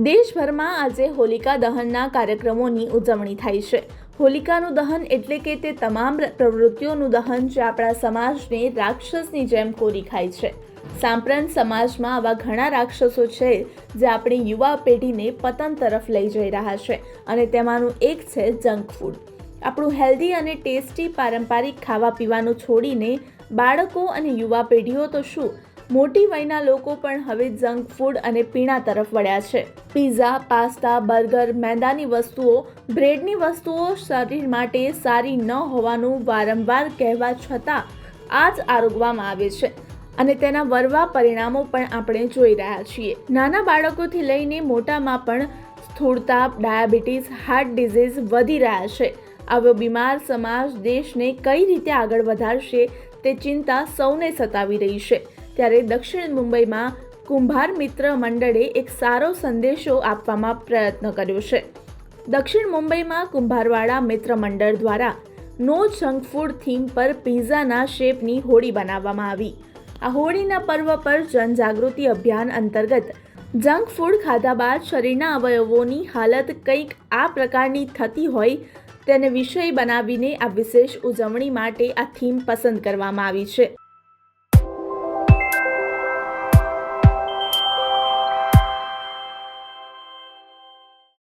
દેશભરમાં આજે હોલિકા દહનના કાર્યક્રમોની ઉજવણી થાય છે। હોલિકાનું દહન એટલે કે તે તમામ પ્રવૃત્તિઓનું દહન જે આપણા સમાજને રાક્ષસની જેમ કોરી ખાય છે। સાંપ્રત સમાજમાં આવા ઘણા રાક્ષસો છે જે આપણી યુવા પેઢીને પતન તરફ લઈ જઈ રહ્યા છે અને તેમાંનું એક છે જંક ફૂડ। આપણું હેલ્ધી અને ટેસ્ટી પારંપરિક ખાવા પીવાનું છોડીને બાળકો અને યુવા પેઢીઓ તો શું, મોટી વયના લોકો પણ હવે જંક ફૂડ અને પીણા તરફ વળ્યા છે। પિઝા, પાસ્તા, બર્ગર, મેંદાની વસ્તુઓ, બ્રેડની વસ્તુઓ શરીર માટે સારી ન હોવાનું વારંવાર કહેવા છતાં આ જ આરોગવામાં આવે છે અને તેના વરવા પરિણામો પણ આપણે જોઈ રહ્યા છીએ। નાના બાળકોથી લઈને મોટામાં પણ સ્થૂળતા, ડાયાબિટીસ, હાર્ટ ડિઝીઝ વધી રહ્યા છે। આવો બીમાર સમાજ દેશને કઈ રીતે આગળ વધારશે તે ચિંતા સૌને સતાવી રહી છે। ત્યારે દક્ષિણ મુંબઈમાં કુંભાર મિત્ર મંડળે એક સારો સંદેશો આપવામાં પ્રયત્ન કર્યો છે। દક્ષિણ મુંબઈમાં કુંભારવાડા મિત્ર મંડળ દ્વારા નો જંક ફૂડ થીમ પર પિઝાના શેપની હોડી બનાવવામાં આવી। આ હોળીના પર્વ પર જનજાગૃતિ અભિયાન અંતર્ગત જંક ફૂડ ખાધા બાદ શરીરના અવયવોની હાલત કંઈક આ પ્રકારની થતી હોય તેને વિષય બનાવીને આ વિશેષ ઉજવણી માટે આ થીમ પસંદ કરવામાં આવી છે।